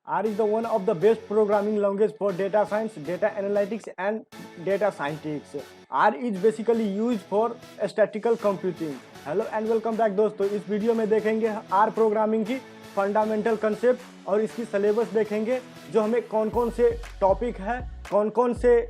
R is the one of the best programming language for data science, data analytics and data scientists. R is basically used for statistical computing. Hello and welcome back दोस्तों, इस video में देखेंगे R programming की fundamental concept और इसकी syllabus देखेंगे, जो हमें कौन कौन से टॉपिक है, कौन कौन से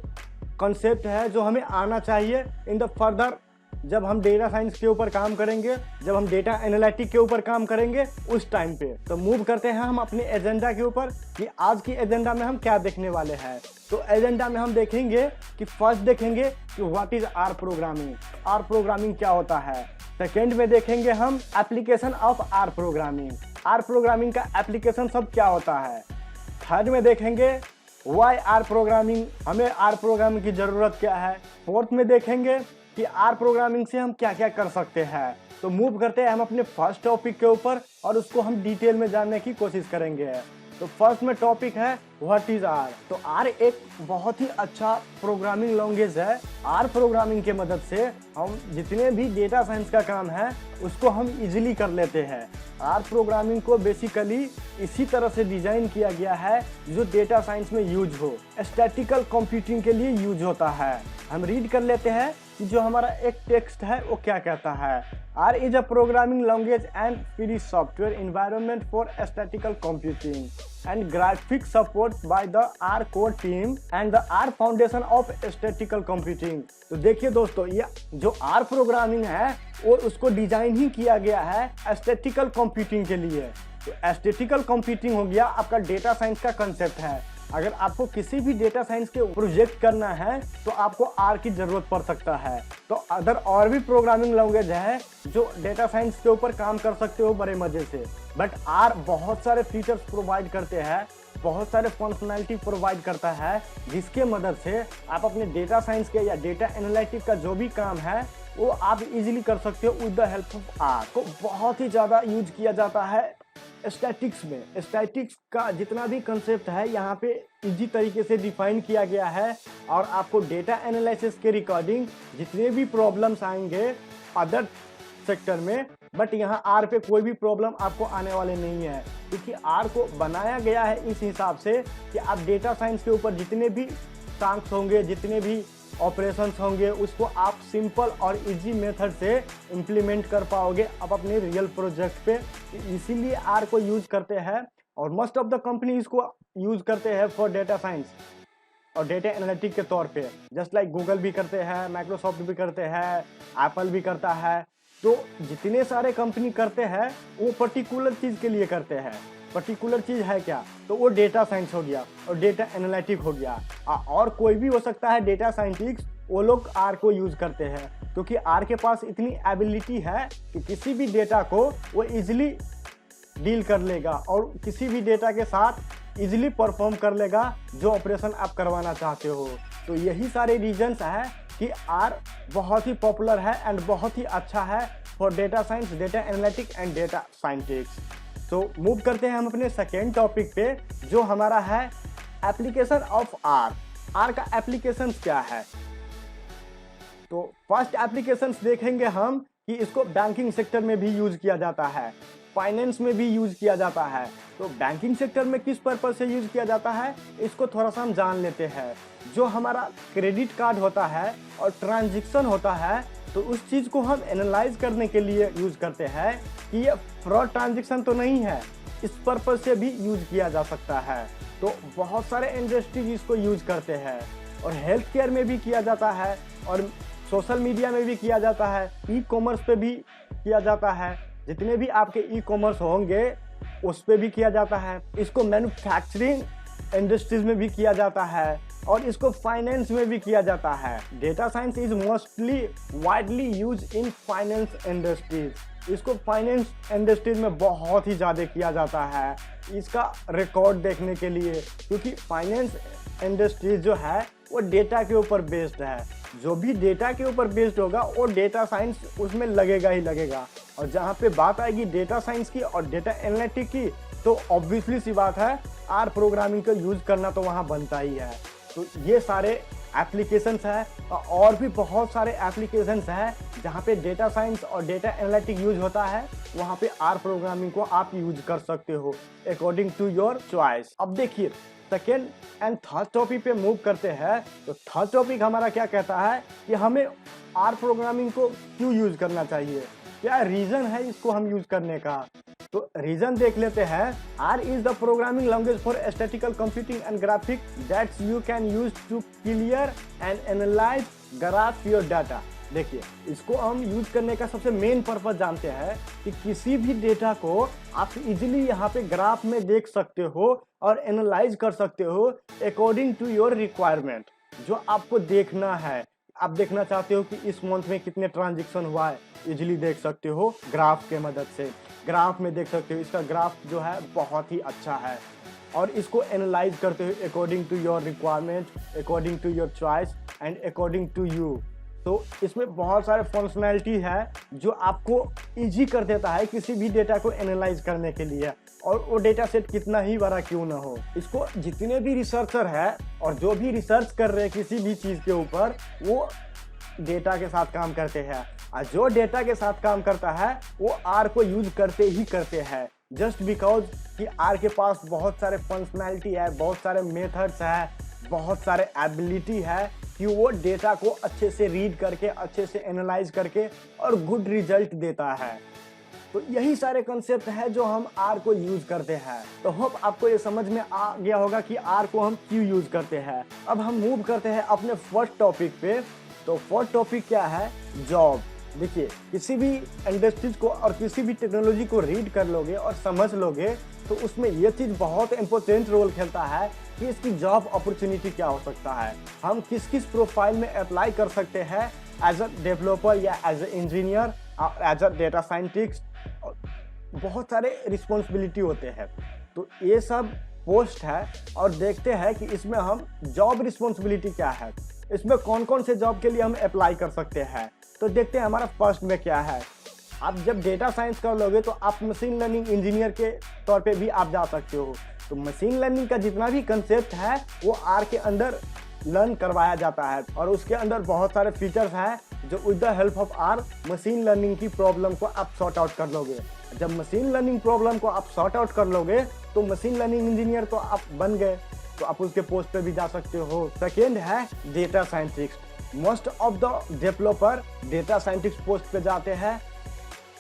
कंसेप्ट है जो हमें आना चाहिए इन द फर्दर जब हम डेटा साइंस के ऊपर काम करेंगे, जब हम डेटा एनालिटिक के ऊपर काम करेंगे उस टाइम पे। तो मूव करते हैं हम अपने एजेंडा के ऊपर कि आज की एजेंडा में हम क्या देखने वाले हैं। तो एजेंडा में हम देखेंगे कि फर्स्ट देखेंगे कि what is R programming, R programming क्या होता है। सेकेंड में देखेंगे हम application of R programming, R programming का एप्लीकेशन सब क्या होता है। थर्ड में देखेंगे वाई आर प्रोग्रामिंग, हमें आर प्रोग्रामिंग की ज़रूरत क्या है। फोर्थ में देखेंगे कि आर प्रोग्रामिंग से हम क्या क्या कर सकते हैं। तो मूव करते हैं हम अपने फर्स्ट टॉपिक के ऊपर और उसको हम डिटेल में जानने की कोशिश करेंगे। तो फर्स्ट में टॉपिक है व्हाट इज आर। तो आर एक बहुत ही अच्छा प्रोग्रामिंग लैंग्वेज है। आर प्रोग्रामिंग के मदद से हम जितने भी डेटा साइंस का काम है उसको हम इजीली कर लेते हैं। आर प्रोग्रामिंग को बेसिकली इसी तरह से डिजाइन किया गया है जो डेटा साइंस में यूज हो, स्टैटिकल कंप्यूटिंग के लिए यूज होता है। हम रीड कर लेते हैं कि जो हमारा एक टेक्स्ट है वो क्या कहता है। R is a programming language and free software environment for statical computing and graphic support by the R core team and the R foundation of statistical computing। तो देखिए दोस्तों, ये जो R प्रोग्रामिंग है वो उसको डिजाइन ही किया गया है स्टैटिकल कंप्यूटिंग के लिए। तो स्टैटिकल कंप्यूटिंग हो गया आपका डेटा साइंस का कंसेप्ट है। अगर आपको किसी भी डेटा साइंस के प्रोजेक्ट करना है तो आपको आर की जरूरत पड़ सकता है। तो अदर और भी प्रोग्रामिंग लैंग्वेज है जो डेटा साइंस के ऊपर काम कर सकते हो बड़े मजे से, बट आर बहुत सारे फीचर्स प्रोवाइड करते हैं, बहुत सारे फंक्शनैलिटी प्रोवाइड करता है, जिसके मदद से आप अपने डेटा साइंस के या डेटा एनालिटिक का जो भी काम है वो आप इजीली कर सकते हो with the help of R. को बहुत ही ज़्यादा यूज किया जाता है स्टैटिक्स में। स्टैटिक्स का जितना भी कंसेप्ट है यहाँ पे इजी तरीके से डिफाइन किया गया है और आपको डेटा एनालिसिस के रिकॉर्डिंग जितने भी प्रॉब्लम्स आएंगे अदर सेक्टर में, बट यहाँ आर पे कोई भी प्रॉब्लम आपको आने वाले नहीं है, क्योंकि आर को बनाया गया है इस हिसाब से कि आप डेटा साइंस के ऊपर जितने भी टास्क होंगे, जितने भी ऑपरेशंस होंगे, उसको आप सिंपल और इजी मेथड से इम्प्लीमेंट कर पाओगे आप अपने रियल प्रोजेक्ट पे। इसीलिए आर को यूज करते हैं और मोस्ट ऑफ द कंपनी इसको यूज करते हैं फॉर डेटा साइंस और डेटा एनालिटिक के तौर पे। जस्ट लाइक गूगल भी करते हैं, माइक्रोसॉफ्ट भी करते हैं, एप्पल भी करता है। तो जितने सारे कंपनी करते हैं वो पर्टिकुलर चीज़ के लिए करते हैं। पर्टिकुलर चीज़ है क्या, तो वो डेटा साइंस हो गया और डेटा एनालिटिक हो गया, और कोई भी हो सकता है डेटा साइंटिस्ट, वो लोग आर को यूज करते हैं क्योंकि आर के पास इतनी एबिलिटी है कि किसी भी डेटा को वो इजीली डील कर लेगा और किसी भी डेटा के साथ इजीली परफॉर्म कर लेगा जो ऑपरेशन आप करवाना चाहते हो। तो यही सारे रीजंस है कि आर बहुत ही पॉपुलर है एंड बहुत ही अच्छा है for data science, data analytic and data scientist. तो मूव करते हैं हम अपने सेकेंड टॉपिक पे जो हमारा है एप्लीकेशन ऑफ आर। आर का एप्लीकेशन क्या है। तो फर्स्ट एप्लीकेशन देखेंगे हम कि इसको बैंकिंग सेक्टर में भी यूज किया जाता है, फाइनेंस में भी यूज किया जाता है। तो बैंकिंग सेक्टर में किस पर्पज से यूज किया जाता है इसको थोड़ा सा हम जान लेते हैं। जो हमारा क्रेडिट कार्ड होता है और ट्रांजैक्शन होता है, तो उस चीज़ को हम एनालाइज करने के लिए यूज करते हैं कि ये फ्रॉड ट्रांजैक्शन तो नहीं है। इस पर्पज से भी यूज किया जा सकता है। तो बहुत सारे इंडस्ट्रीज इसको यूज करते हैं और हेल्थ केयर में भी किया जाता है और सोशल मीडिया में भी किया जाता है, ई कॉमर्स पे भी किया जाता है। जितने भी आपके ई कॉमर्स होंगे उस पर भी किया जाता है। इसको मैन्युफैक्चरिंग इंडस्ट्रीज में भी किया जाता है और इसको फाइनेंस में भी किया जाता है। Data science is mostly widely use in finance industries. इसको फाइनेंस इंडस्ट्रीज में बहुत ही ज़्यादा किया जाता है इसका रिकॉर्ड देखने के लिए, क्योंकि फाइनेंस इंडस्ट्रीज जो है वो डेटा के ऊपर बेस्ड है। जो भी डेटा के ऊपर बेस्ड होगा वो डेटा साइंस उसमें लगेगा ही लगेगा। और जहाँ पे बात आएगी डेटा साइंस की और डेटा एनालिटिक की, तो ऑब्वियसली सी बात है आर प्रोग्रामिंग का यूज करना तो वहाँ बनता ही है। तो ये सारे एप्लीकेशंस है और भी बहुत सारे एप्लीकेशंस हैं जहाँ पे डेटा साइंस और डेटा एनालिटिक यूज होता है, वहाँ पे आर प्रोग्रामिंग को आप यूज कर सकते हो अकॉर्डिंग टू योर चॉइस। अब देखिए सेकेंड एंड थर्ड टॉपिक पे मूव करते हैं। तो थर्ड टॉपिक हमारा क्या कहता है कि हमें आर प्रोग्रामिंग को क्यों यूज करना चाहिए, क्या रीजन है इसको हम यूज करने का। तो रीजन देख लेते हैं। R is the programming language for statical computing and graphic that's you can use to clear and analyse graph your data. देखिए इसको हम यूज करने का सबसे मेन पर्पज जानते हैं कि किसी भी डेटा को आप इजीली यहाँ पे ग्राफ में देख सकते हो और एनालाइज कर सकते हो अकॉर्डिंग टू योर रिक्वायरमेंट। जो आपको देखना है, आप देखना चाहते हो कि इस मंथ में कितने ट्रांजेक्शन हुआ है, इजीली देख सकते हो ग्राफ के मदद से। ग्राफ में देख सकते हो इसका ग्राफ जो है बहुत ही अच्छा है और इसको एनालाइज करते हो according to your requirement, according to your choice and according to you. तो इसमें बहुत सारे फंक्शनैलिटी है जो आपको इजी कर देता है किसी भी डेटा को एनालाइज करने के लिए, और वो डेटा सेट कितना ही बड़ा क्यों ना हो। इसको जितने भी रिसर्चर है और जो भी रिसर्च कर रहे हैं किसी भी चीज़ के ऊपर, वो डेटा के साथ काम करते हैं, और जो डेटा के साथ काम करता है वो आर को यूज करते ही करते हैं। जस्ट बिकॉज कि आर के पास बहुत सारे फंक्शनैलिटी है, बहुत सारे मेथड्स है, बहुत सारे एबिलिटी है कि वो डेटा को अच्छे से रीड करके, अच्छे से एनालाइज करके और गुड रिजल्ट देता है। तो यही सारे कंसेप्ट है जो हम आर को यूज करते हैं। तो होप आपको ये समझ में आ गया होगा कि आर को हम क्यों यूज करते हैं। अब हम मूव करते हैं अपने फर्स्ट टॉपिक पे। तो फर्स्ट टॉपिक क्या है, जॉब। देखिए किसी भी इंडस्ट्रीज को और किसी भी टेक्नोलॉजी को रीड कर लोगे और समझ लोगे तो उसमें यह चीज़ बहुत इंपॉर्टेंट रोल खेलता है कि इसकी जॉब अपॉर्चुनिटी क्या हो सकता है, हम किस किस प्रोफाइल में अप्लाई कर सकते हैं एज अ डेवलपर या एज अ इंजीनियर और एज अ डेटा साइंटिस्ट। बहुत सारे रिस्पॉन्सिबिलिटी होते हैं। तो ये सब पोस्ट है और देखते हैं कि इसमें हम जॉब रिस्पॉन्सिबिलिटी क्या है, इसमें कौन कौन से जॉब के लिए हम अप्लाई कर सकते हैं। तो देखते हैं हमारा फर्स्ट में क्या है। आप जब डेटा साइंस कर लोगे तो आप मशीन लर्निंग इंजीनियर के तौर पे भी आप जा सकते हो। तो मशीन लर्निंग का जितना भी कंसेप्ट है वो आर के अंदर लर्न करवाया जाता है और उसके अंदर बहुत सारे फीचर्स हैं जो with the help of R machine learning की प्रॉब्लम को आप सॉर्ट आउट कर लोगे। जब मशीन लर्निंग प्रॉब्लम को आप सॉर्ट आउट कर लोगे तो मशीन लर्निंग इंजीनियर तो आप बन गए, तो आप उसके पोस्ट पे भी जा सकते हो। सेकेंड है data scientist. Most of the developer data scientist post पे जाते हैं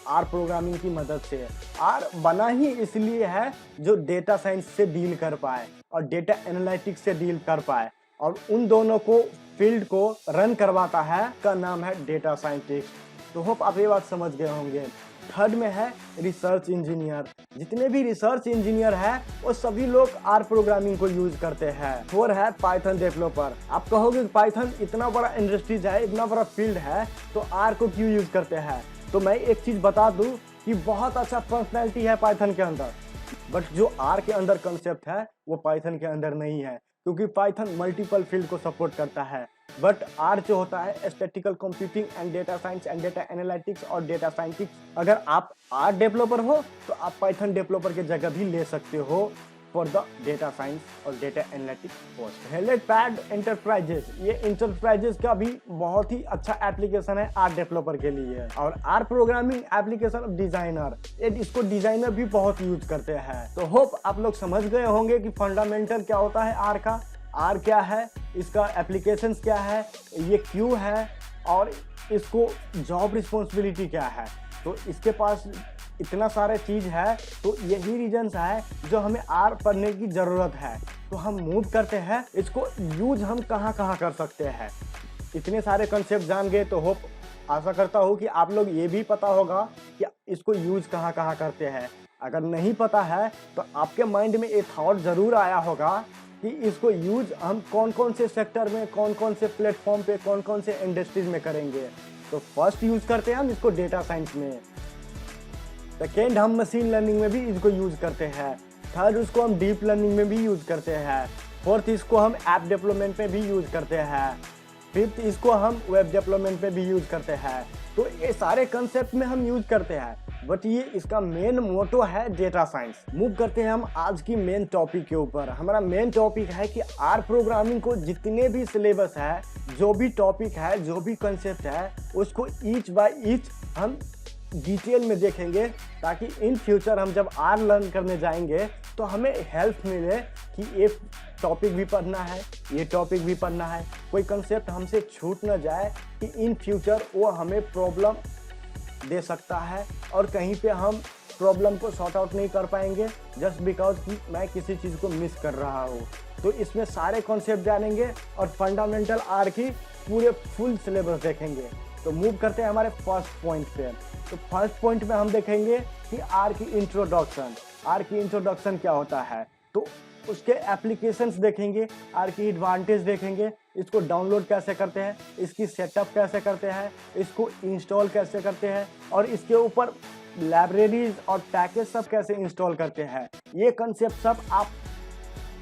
आर प्रोग्रामिंग की मदद से। आर बना ही इसलिए है जो डेटा साइंस से डील कर पाए और डेटा एनालिटिक्स से डील कर पाए, और उन दोनों को फील्ड को रन करवाता है, का नाम है डेटा साइंटिस्ट। तो होप आप ये बात समझ गए होंगे। थर्ड में है रिसर्च इंजीनियर। जितने भी रिसर्च इंजीनियर है वो सभी लोग आर प्रोग्रामिंग को यूज करते हैं। फोर है पाइथन डेवलपर। आप कहोगे पाइथन इतना बड़ा इंडस्ट्रीज है, इतना बड़ा फील्ड है, तो आर को क्यों यूज करते हैं। तो मैं एक चीज बता दूं कि बहुत अच्छा फंक्शनैलिटी है पाइथन के अंदर, बट जो आर के अंदर कंसेप्ट है वो पाइथन के अंदर नहीं है, क्योंकि पाइथन मल्टीपल फील्ड को सपोर्ट करता है। बट आर जो होता है statistical computing and data science and data analytics और डेटा साइंटिक्स। अगर आप आर डेवलपर हो तो आप पाइथन डेवलपर की जगह भी ले सकते हो फॉर द डेटा साइंस और डेटा एनालिटिक्स पोस्ट। हेलेटपैड एंटरप्राइजेस, ये इंटरप्राइजेस का भी बहुत ही अच्छा एप्लीकेशन है आर डेवलपर के लिए। और आर प्रोग्रामिंग एप्लीकेशन डिजाइनर, इसको डिजाइनर भी बहुत यूज करते हैं। तो होप आप लोग समझ गए होंगे कि फंडामेंटल क्या होता है आर का, आर क्या है, इसका एप्लीकेशंस क्या है, ये क्यों है, और इसको जॉब रिस्पॉन्सिबिलिटी क्या है। तो इसके पास इतना सारे चीज़ है, तो यही रीजंस है जो हमें आर पढ़ने की ज़रूरत है। तो हम मूव करते हैं, इसको यूज हम कहाँ कहाँ कर सकते हैं। इतने सारे कंसेप्ट जान गए तो होप आशा करता हूँ कि आप लोग ये भी पता होगा कि इसको यूज कहाँ कहाँ करते हैं। अगर नहीं पता है तो आपके माइंड में एक थॉट ज़रूर आया होगा कि इसको यूज हम कौन कौन से सेक्टर में, कौन कौन से प्लेटफॉर्म पे, कौन कौन से इंडस्ट्रीज में करेंगे। तो फर्स्ट यूज करते हैं हम इसको डेटा साइंस में, सेकेंड हम मशीन लर्निंग में भी इसको यूज करते हैं, थर्ड उसको हम डीप लर्निंग में भी यूज करते हैं, फोर्थ इसको हम ऐप डेवलपमेंट में भी यूज करते हैं, फिफ्थ इसको हम वेब डेवलपमेंट में भी यूज करते हैं। तो ये सारे कंसेप्ट में हम यूज करते हैं। बट ये इसका मेन मोटो है डेटा साइंस। मूव करते हैं हम आज की मेन टॉपिक के ऊपर। हमारा मेन टॉपिक है कि आर प्रोग्रामिंग को जितने भी सिलेबस है, जो भी टॉपिक है, जो भी कंसेप्ट है, उसको ईच बाय ईच हम डिटेल में देखेंगे, ताकि इन फ्यूचर हम जब आर लर्न करने जाएंगे तो हमें हेल्प मिले कि ये टॉपिक भी पढ़ना है, ये टॉपिक भी पढ़ना है, कोई कंसेप्ट हमसे छूट ना जाए कि इन फ्यूचर वो हमें प्रॉब्लम दे सकता है और कहीं पे हम प्रॉब्लम को सॉर्ट आउट नहीं कर पाएंगे जस्ट बिकॉज कि मैं किसी चीज़ को मिस कर रहा हूँ। तो इसमें सारे कॉन्सेप्ट जानेंगे और फंडामेंटल आर की पूरे फुल सिलेबस देखेंगे। तो मूव करते हैं हमारे फर्स्ट पॉइंट पे। तो फर्स्ट पॉइंट में हम देखेंगे कि आर की इंट्रोडक्शन। आर की इंट्रोडक्शन क्या होता है, तो उसके एप्लीकेशंस देखेंगे, आर की एडवांटेज देखेंगे, इसको डाउनलोड कैसे करते हैं, इसकी सेटअप कैसे करते हैं, इसको इंस्टॉल कैसे करते हैं और इसके ऊपर लाइब्रेरीज और पैकेज सब कैसे इंस्टॉल करते हैं। ये कंसेप्ट सब आप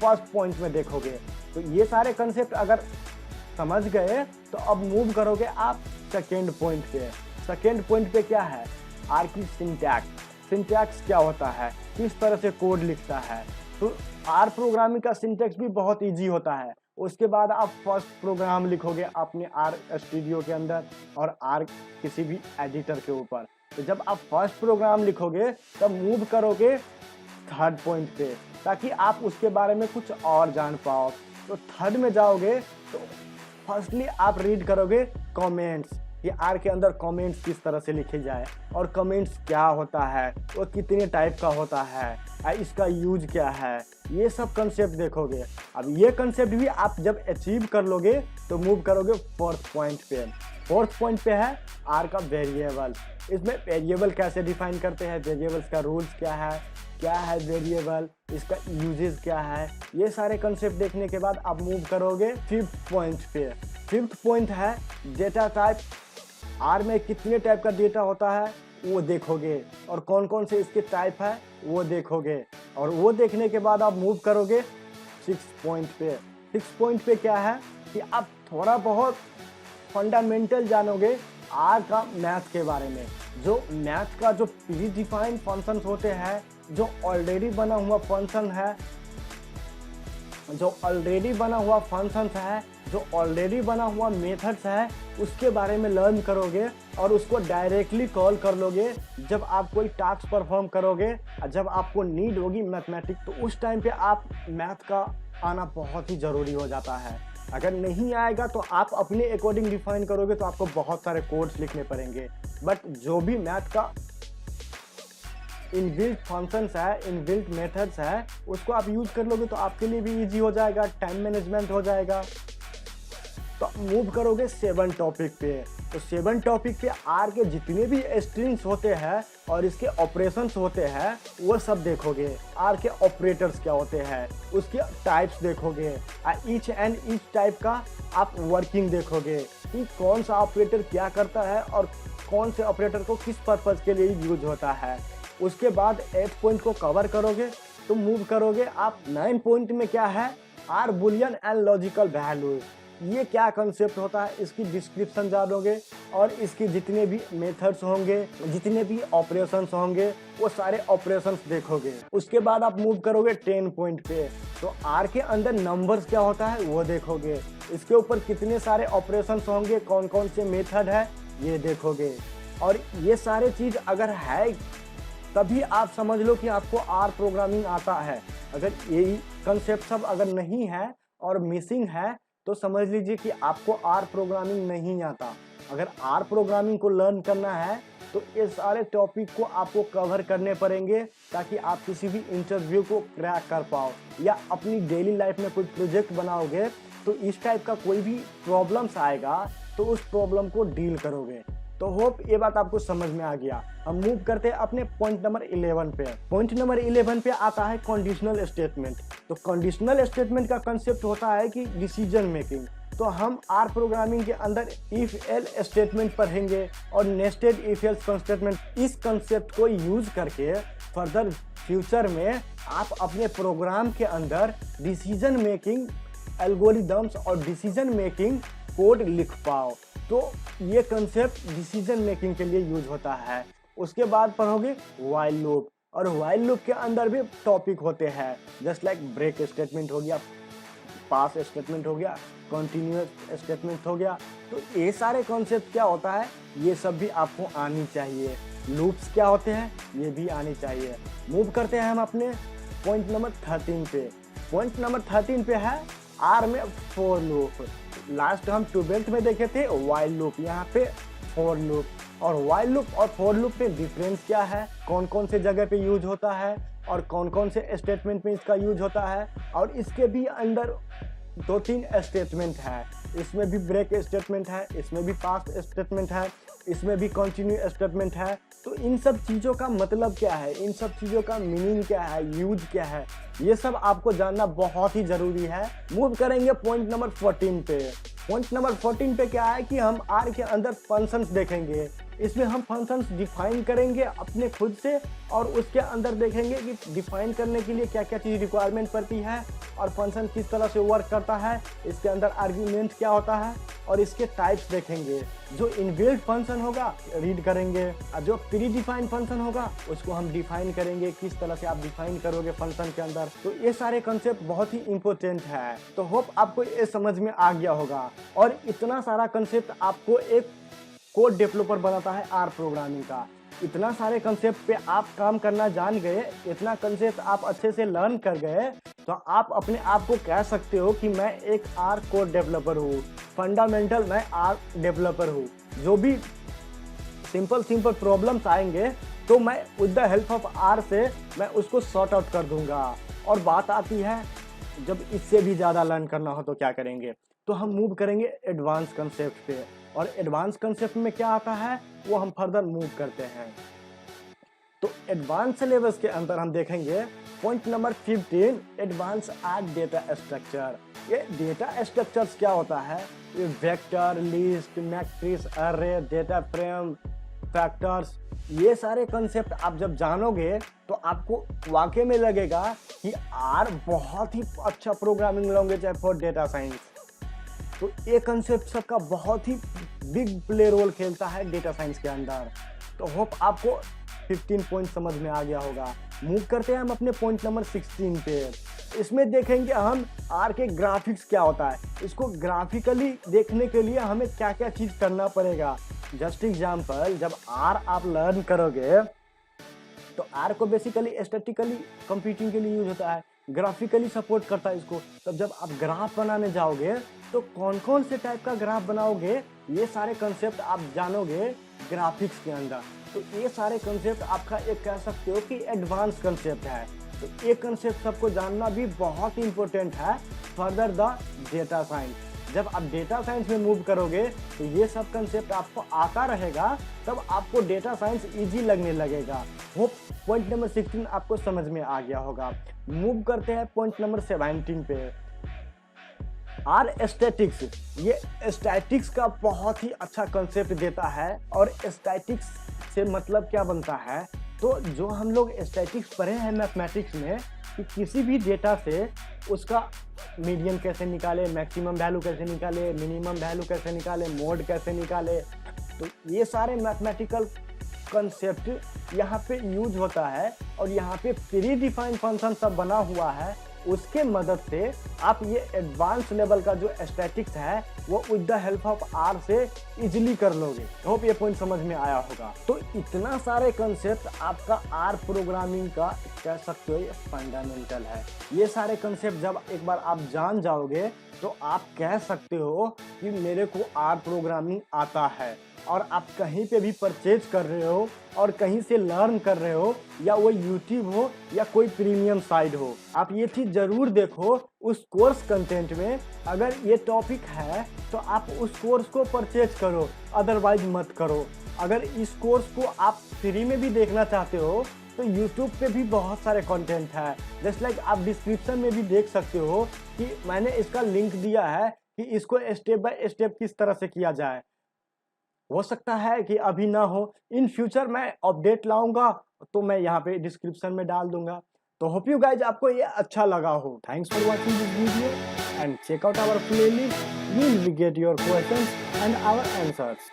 फर्स्ट पॉइंट में देखोगे। तो ये सारे कंसेप्ट अगर समझ गए तो अब मूव करोगे आप सेकेंड पॉइंट पे। सेकेंड पॉइंट पे क्या है, आर की सिंटैक्स। सिंटैक्स क्या होता है, किस तरह से कोड लिखता है। तो आर प्रोग्रामिंग का सिंटैक्स भी बहुत इजी होता है। उसके बाद आप फर्स्ट प्रोग्राम लिखोगे अपने आर स्टूडियो के अंदर और आर किसी भी एडिटर के ऊपर। तो जब आप फर्स्ट प्रोग्राम लिखोगे तब मूव करोगे थर्ड पॉइंट पे, ताकि आप उसके बारे में कुछ और जान पाओ। तो थर्ड में जाओगे तो फर्स्टली आप रीड करोगे कमेंट्स, कि आर के अंदर कमेंट्स किस तरह से लिखे जाए और कमेंट्स क्या होता है, वो कितने टाइप का होता है, इसका यूज क्या है, ये सब कंसेप्ट देखोगे। अब ये कंसेप्ट भी आप जब अचीव कर लोगे तो मूव करोगे फोर्थ पॉइंट पे। फोर्थ पॉइंट पे है आर का वेरिएबल। इसमें वेरिएबल कैसे डिफाइन करते हैं, वेरिएबल्स का रूल्स क्या है वेरिएबल, इसका यूजेस क्या है, ये सारे कंसेप्ट देखने के बाद आप मूव करोगे फिफ्थ पॉइंट पे। फिफ्थ पॉइंट है डेटा टाइप। आर में कितने टाइप का डेटा होता है वो देखोगे और कौन कौन से इसके टाइप है वो देखोगे। और वो देखने के बाद आप मूव करोगे सिक्स पॉइंट पे। सिक्स पॉइंट पे क्या है कि आप थोड़ा बहुत फंडामेंटल जानोगे आर का मैथ के बारे में। जो मैथ का जो प्री डिफाइंड फंक्शंस होते हैं, जो ऑलरेडी बना हुआ फंक्शन है, जो ऑलरेडी बना हुआ मेथड्स है, उसके बारे में लर्न करोगे और उसको डायरेक्टली कॉल कर लोगे जब आप कोई टास्क परफॉर्म करोगे। जब आपको नीड होगी मैथमेटिक्स, तो उस टाइम पे आप मैथ का आना बहुत ही ज़रूरी हो जाता है। अगर नहीं आएगा तो आप अपने अकॉर्डिंग डिफाइन करोगे तो आपको बहुत सारे कोड्स लिखने पड़ेंगे। बट जो भी मैथ का इनबिल्ट फंक्शंस है, इनबिल्ट मेथड्स है, उसको आप यूज कर लोगे तो आपके लिए भी इजी हो जाएगा, टाइम मैनेजमेंट हो जाएगा। तो मूव करोगे सेवन टॉपिक पे। तो सेवन टॉपिक पे आर के जितने भी स्ट्रिंग्स होते हैं और इसके ऑपरेशंस होते हैं वो सब देखोगे। आर के ऑपरेटर्स क्या होते हैं, उसके टाइप्स देखोगे। ईच एंड ईच टाइप का आप वर्किंग देखोगे कि कौन सा ऑपरेटर क्या करता है और कौन से ऑपरेटर को किस पर्पज़ के लिए यूज होता है। उसके बाद 8 पॉइंट को कवर करोगे तो मूव करोगे आप 9 पॉइंट में। क्या है, R boolean and logical values. ये क्या कंसेप्ट होता है, इसकी डिस्क्रिप्शन जानोगे और इसकी जितने भी मेथड्स होंगे, जितने भी ऑपरेशंस होंगे, वो सारे ऑपरेशंस देखोगे। उसके बाद आप मूव करोगे 10 पॉइंट पे। तो आर के अंदर नंबर्स क्या होता है वो देखोगे। इसके ऊपर कितने सारे ऑपरेशंस होंगे, कौन कौन से मेथड है ये देखोगे। और ये सारे चीज़ अगर है तभी आप समझ लो कि आपको आर प्रोग्रामिंग आता है। अगर यही कंसेप्ट सब अगर नहीं है और मिसिंग है तो समझ लीजिए कि आपको आर प्रोग्रामिंग नहीं आता। अगर आर प्रोग्रामिंग को लर्न करना है तो ये सारे टॉपिक को आपको कवर करने पड़ेंगे, ताकि आप किसी भी इंटरव्यू को क्रैक कर पाओ या अपनी डेली लाइफ में कोई प्रोजेक्ट बनाओगे तो इस टाइप का कोई भी प्रॉब्लम्स आएगा तो उस प्रॉब्लम को डील करोगे। तो होप ये बात आपको समझ में आ गया। हम मूव करते हैं अपने पॉइंट नंबर 11 पे। पॉइंट नंबर 11 पे आता है कंडीशनल स्टेटमेंट। तो कंडीशनल स्टेटमेंट का कंसेप्ट होता है कि डिसीजन मेकिंग। तो हम आर प्रोग्रामिंग के अंदर इफ एल स्टेटमेंट पढ़ेंगे और नेस्टेड इफ एल्स स्टेटमेंट। इस कंसेप्ट को यूज करके फर्दर फ्यूचर में आप अपने प्रोग्राम के अंदर डिसीजन मेकिंग एल्गोरिदम्स और डिसीजन मेकिंग कोड लिख पाओ। तो ये कंसेप्ट डिसीजन मेकिंग के लिए यूज होता है। उसके बाद पढ़ोगे व्हाइल लूप, और व्हाइल लूप के अंदर भी टॉपिक होते हैं जस्ट लाइक ब्रेक स्टेटमेंट हो गया, पास स्टेटमेंट हो गया, कंटिन्यूअस स्टेटमेंट हो गया। तो ये सारे कॉन्सेप्ट क्या होता है, ये सब भी आपको आनी चाहिए। लूप्स क्या होते हैं ये भी आनी चाहिए। मूव करते हैं हम अपने पॉइंट नंबर 13 पे। पॉइंट नंबर 13 पे है आर में फॉर लूप। लास्ट हम 12th में देखे थे व्हाइल लूप, यहाँ पे फॉर लूप। और व्हाइल लूप और फॉर लूप में डिफरेंस क्या है, कौन कौन से जगह पे यूज होता है और कौन कौन से स्टेटमेंट में इसका यूज होता है। और इसके भी अंदर 2-3 स्टेटमेंट है, इसमें भी ब्रेक स्टेटमेंट है, इसमें भी पास्ट स्टेटमेंट है, इसमें भी कंटिन्यू स्टेटमेंट है। तो इन सब चीज़ों का मतलब क्या है, इन सब चीज़ों का मीनिंग क्या है, यूज क्या है, ये सब आपको जानना बहुत ही ज़रूरी है। मूव करेंगे पॉइंट नंबर 14 पे। पॉइंट नंबर 14 पे क्या है कि हम आर के अंदर फंक्शंस देखेंगे। इसमें हम फंक्शंस डिफाइन करेंगे अपने खुद से, और उसके अंदर देखेंगे कि डिफाइन करने के लिए क्या क्या चीज़ रिक्वायरमेंट पड़ती है और फंक्शन किस तरह से वर्क करता है, इसके अंदर आर्ग्यूमेंट क्या होता है, और इसके टाइप्स देखेंगे। जो इनबिल्ट फंक्शन होगा रीड करेंगे, और जो प्री डिफाइंड फंक्शन होगा उसको हम डिफाइन करेंगे, किस तरह से आप डिफाइन करोगे फंक्शन के अंदर। तो ये सारे कंसेप्ट बहुत ही इंपॉर्टेंट है। तो होप आपको ये समझ में आ गया होगा। और इतना सारा कंसेप्ट आपको एक कोड डेवलपर बनाता है आर प्रोग्रामिंग का। इतना सारे कंसेप्ट पे आप काम करना जान गए, इतना कंसेप्ट आप अच्छे से लर्न कर गए, तो आप अपने आप को कह सकते हो कि मैं एक आर कोड डेवलपर हूँ, फंडामेंटल मैं आर डेवलपर हूँ। जो भी सिंपल प्रॉब्लम्स आएंगे तो मैं with the help of R से मैं उसको सॉर्ट आउट कर दूंगा। और बात आती है जब इससे भी ज़्यादा लर्न करना हो तो क्या करेंगे, तो हम मूव करेंगे एडवांस कंसेप्ट पे। और एडवांस कंसेप्ट में क्या आता है वो हम फर्दर मूव करते हैं। तो एडवांस सिलेबस के अंदर हम देखेंगे point number 15 advance R data structure. ये डेटा स्ट्रक्चर्स क्या होता है, ये vector, list, matrix, array, data frame, factors, ये सारे कंसेप्ट आप जब जानोगे तो आपको वाकई में लगेगा कि आर बहुत ही अच्छा प्रोग्रामिंग लैंग्वेज है फॉर डेटा साइंस। तो ये कंसेप्ट सबका बहुत ही बिग प्ले रोल खेलता है डेटा साइंस के अंदर। तो होप आपको 15 पॉइंट समझ में आ गया होगा। मूव करते हैं हम अपने पॉइंट नंबर 16 पे। इसमें देखेंगे हम आर के ग्राफिक्स क्या होता है। इसको ग्राफिकली देखने के लिए हमें क्या क्या चीज़ करना पड़ेगा। जस्ट एग्जाम्पल, जब आर आप लर्न करोगे तो आर को बेसिकली स्टैटिकली कंप्यूटिंग के लिए यूज होता है, ग्राफिकली सपोर्ट करता है इसको। तब जब आप ग्राफ बनाने जाओगे तो कौन कौन से टाइप का ग्राफ बनाओगे, ये सारे कंसेप्ट आप जानोगे ग्राफिक्स के अंदर। तो ये सारे कंसेप्ट आपका एक कह सकते हो कि एडवांस कंसेप्ट है। तो ये कंसेप्ट सबको जानना भी बहुत इंपॉर्टेंट है फर्दर द डेटा साइंस। जब आप डेटा साइंस में मूव करोगे तो ये सब कंसेप्ट आपको आता रहेगा, तब आपको डेटा साइंस इजी लगने लगेगा। होप पॉइंट नंबर 16 आपको समझ में आ गया होगा। मूव करते हैं पॉइंट नंबर 17 पे। आर स्टैटिक्स, ये स्टैटिक्स का बहुत ही अच्छा कंसेप्ट देता है। और स्टैटिक्स से मतलब क्या बनता है, तो जो हम लोग स्टैटिक्स पढ़े हैं मैथमेटिक्स में कि किसी भी डेटा से उसका मीडियन कैसे निकाले, मैक्सिमम वैल्यू कैसे निकाले, मिनिमम वैल्यू कैसे निकाले, मोड कैसे निकाले, तो ये सारे मैथमेटिकल कंसेप्ट यहाँ पे यूज होता है। और यहाँ पे प्री डिफाइंड फंक्शन सब बना हुआ है, उसके मदद से आप ये एडवांस लेवल का जो स्टैटिक्स है वो with the help of R से इजीली कर लोगे। होप ये पॉइंट समझ में आया होगा। तो इतना सारे कंसेप्ट आपका आर प्रोग्रामिंग का कह सकते हो ये फंडामेंटल है। ये सारे कंसेप्ट जब एक बार आप जान जाओगे तो आप कह सकते हो कि मेरे को आर प्रोग्रामिंग आता है। और आप कहीं पे भी परचेज कर रहे हो और कहीं से लर्न कर रहे हो, या वो यूट्यूब हो या कोई प्रीमियम साइट हो, आप ये चीज़ ज़रूर देखो उस कोर्स कंटेंट में अगर ये टॉपिक है तो आप उस कोर्स को परचेज करो, अदरवाइज मत करो। अगर इस कोर्स को आप फ्री में भी देखना चाहते हो तो यूट्यूब पे भी बहुत सारे कंटेंट है। जस्ट लाइक आप डिस्क्रिप्शन में भी देख सकते हो कि मैंने इसका लिंक दिया है कि इसको स्टेप बाय स्टेप किस तरह से किया जाए। हो सकता है कि अभी ना हो, इन फ्यूचर मैं अपडेट लाऊंगा तो मैं यहाँ पे डिस्क्रिप्शन में डाल दूंगा। तो होप यू गाइज आपको ये अच्छा लगा हो। Thanks for watching this video and check out our playlist. You will get your questions and our answers.